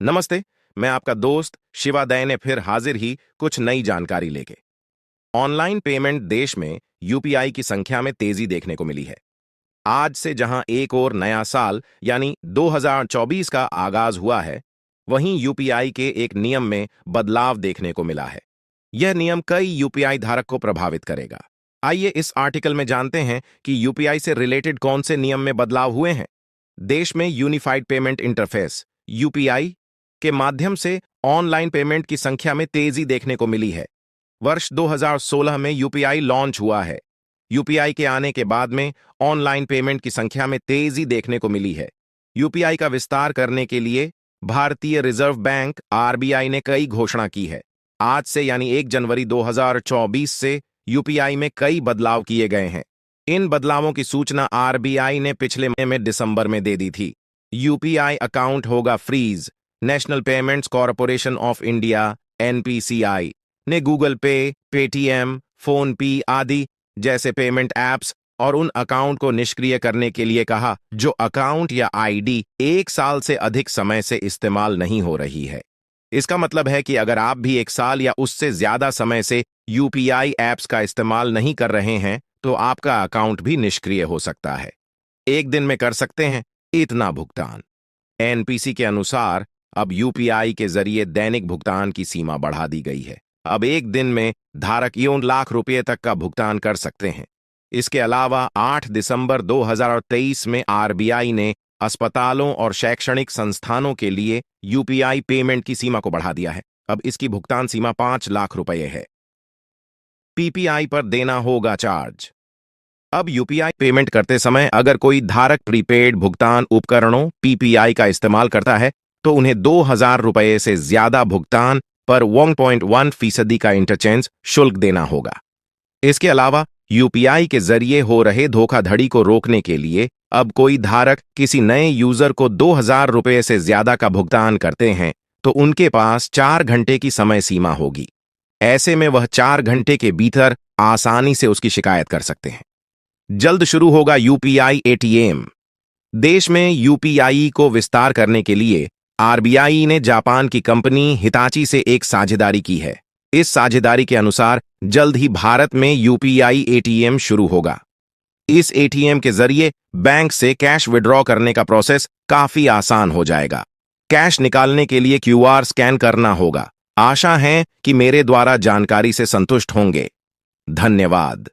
नमस्ते। मैं आपका दोस्त शिवादय ने फिर हाजिर ही कुछ नई जानकारी लेके। ऑनलाइन पेमेंट देश में यूपीआई की संख्या में तेजी देखने को मिली है। आज से जहां एक और नया साल यानी 2024 का आगाज हुआ है, वहीं यूपीआई के एक नियम में बदलाव देखने को मिला है। यह नियम कई यूपीआई धारक को प्रभावित करेगा। आइए इस आर्टिकल में जानते हैं कि यूपीआई से रिलेटेड कौन से नियम में बदलाव हुए हैं। देश में यूनिफाइड पेमेंट इंटरफेस यूपीआई के माध्यम से ऑनलाइन पेमेंट की संख्या में तेजी देखने को मिली है। वर्ष 2016 में यूपीआई लॉन्च हुआ है। यूपीआई के आने के बाद में ऑनलाइन पेमेंट की संख्या में तेजी देखने को मिली है। यूपीआई का विस्तार करने के लिए भारतीय रिजर्व बैंक आरबीआई ने कई घोषणा की है। आज से यानी 1 जनवरी 2024 से यूपीआई में कई बदलाव किए गए हैं। इन बदलावों की सूचना आरबीआई ने पिछले महीने में दिसंबर में दे दी थी। यूपीआई अकाउंट होगा freeze. National Payments Corporation of India NPCI ने Google Pay, Paytm, PhonePe आदि जैसे पेमेंट ऐप्स और उन अकाउंट को निष्क्रिय करने के लिए कहा जो अकाउंट या आईडी 1 साल से अधिक समय से इस्तेमाल नहीं हो रही है। इसका मतलब है कि अगर आप भी 1 साल या उससे ज्यादा समय से यूपीआई ऐप्स का इस्तेमाल नहीं कर रहे हैं, तो आपका अकाउंट भी निष्क्रिय हो सकता है। एक दिन में कर सकते हैं इतना भुगतान। एनपीसी के अनुसार अब यूपीआई के जरिए दैनिक भुगतान की सीमा बढ़ा दी गई है। अब एक दिन में धारक यूं लाख रुपए तक का भुगतान कर सकते हैं। इसके अलावा 8 दिसंबर 2023 में आरबीआई ने अस्पतालों और शैक्षणिक संस्थानों के लिए यूपीआई पेमेंट की सीमा को बढ़ा दिया है। अब इसकी भुगतान सीमा 5 लाख रुपए है। पीपीआई पर देना होगा चार्ज। अब यूपीआई पेमेंट करते समय अगर कोई धारक प्रीपेड भुगतान उपकरणों पीपीआई का इस्तेमाल करता है, तो उन्हें 2,000 रुपए से ज्यादा भुगतान पर 1.1% का इंटरचेंज शुल्क देना होगा। इसके अलावा यूपीआई के जरिए हो रहे धोखाधड़ी को रोकने के लिए अब कोई धारक किसी नए यूजर को 2,000 रुपए से ज्यादा का भुगतान करते हैं, तो उनके पास 4 घंटे की समय सीमा होगी। ऐसे में वह 4 घंटे के भीतर आसानी से उसकी शिकायत कर सकते हैं। जल्द शुरू होगा यूपीआई एटीएम। देश में यूपीआई को विस्तार करने के लिए आरबीआई ने जापान की कंपनी हिताची से एक साझेदारी की है। इस साझेदारी के अनुसार जल्द ही भारत में यूपीआई एटीएम शुरू होगा। इस एटीएम के जरिए बैंक से कैश विड्रॉ करने का प्रोसेस काफी आसान हो जाएगा। कैश निकालने के लिए क्यूआर स्कैन करना होगा। आशा है कि मेरे द्वारा जानकारी से संतुष्ट होंगे। धन्यवाद।